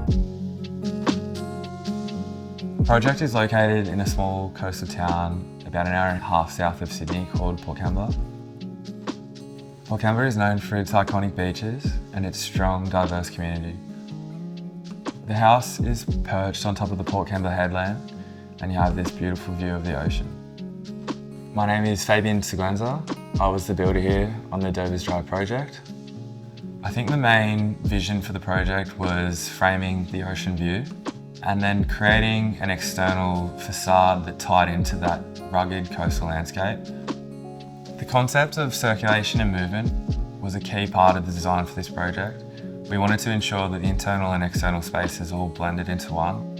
The project is located in a small coastal town about an hour and a half south of Sydney called Port Kembla. Port Kembla is known for its iconic beaches and its strong, diverse community. The house is perched on top of the Port Kembla headland and you have this beautiful view of the ocean. My name is Fabian Seguenza. I was the builder here on the Dover's Drive project. I think the main vision for the project was framing the ocean view and then creating an external facade that tied into that rugged coastal landscape. The concept of circulation and movement was a key part of the design for this project. We wanted to ensure that the internal and external spaces all blended into one.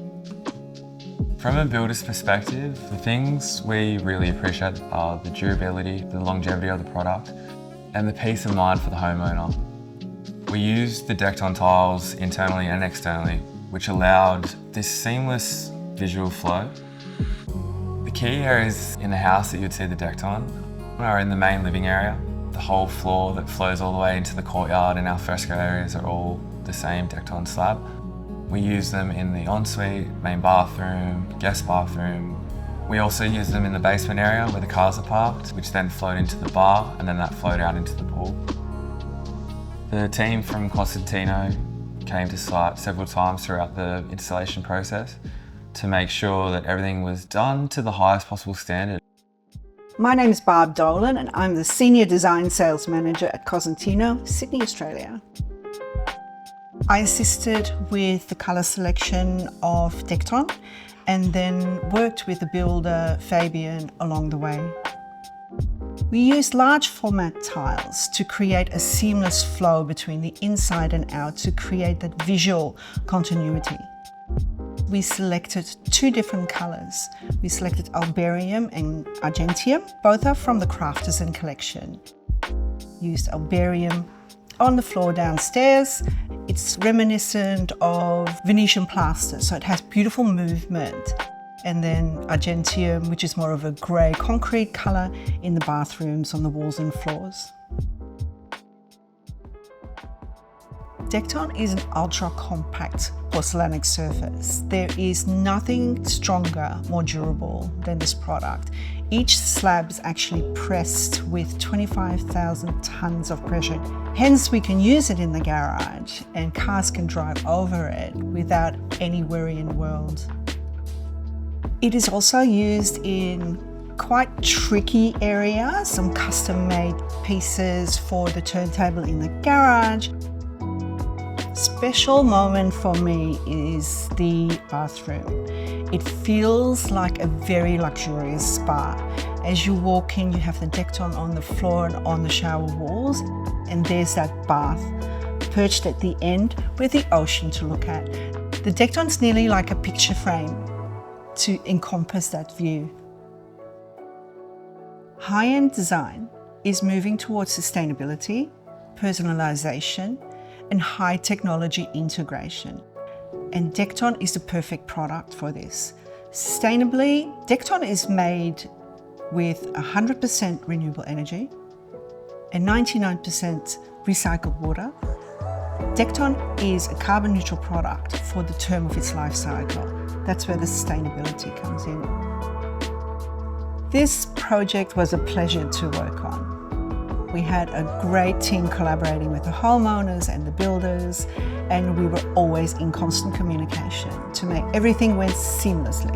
From a builder's perspective, the things we really appreciate are the durability, the longevity of the product, and the peace of mind for the homeowner. We used the decked-on tiles internally and externally, which allowed this seamless visual flow. The key areas in the house that you'd see the decked on are in the main living area. The whole floor that flows all the way into the courtyard and al fresco areas are all the same decked-on slab. We use them in the ensuite, main bathroom, guest bathroom. We also use them in the basement area where the cars are parked, which then flowed into the bar and then that flowed out into the pool. The team from Cosentino came to site several times throughout the installation process to make sure that everything was done to the highest possible standard. My name is Barb Dolan and I'm the Senior Design Sales Manager at Cosentino, Sydney, Australia. I assisted with the colour selection of Decton and then worked with the builder Fabian along the way. We used large format tiles to create a seamless flow between the inside and out to create that visual continuity. We selected two different colours. We selected Albarium and Argentium. Both are from the Crafterson collection. Used Albarium on the floor downstairs. It's reminiscent of Venetian plaster, so it has beautiful movement. And then Argentium, which is more of a grey concrete colour in the bathrooms, on the walls and floors. Decton is an ultra-compact porcelainic surface. There is nothing stronger, more durable than this product. Each slab is actually pressed with 25,000 tonnes of pressure. Hence, we can use it in the garage and cars can drive over it without any worry in the world. It is also used in quite tricky areas, some custom-made pieces for the turntable in the garage. Special moment for me is the bathroom. It feels like a very luxurious spa. As you walk in, you have the Decton on the floor and on the shower walls, and there's that bath perched at the end with the ocean to look at. The Decton's nearly like a picture frame to encompass that view. High-end design is moving towards sustainability, personalization, and high technology integration. And Decton is the perfect product for this. Sustainably, Decton is made with 100% renewable energy and 99% recycled water. Decton is a carbon neutral product for the term of its life cycle. That's where the sustainability comes in. This project was a pleasure to work on. We had a great team collaborating with the homeowners and the builders, and we were always in constant communication to make everything went seamlessly.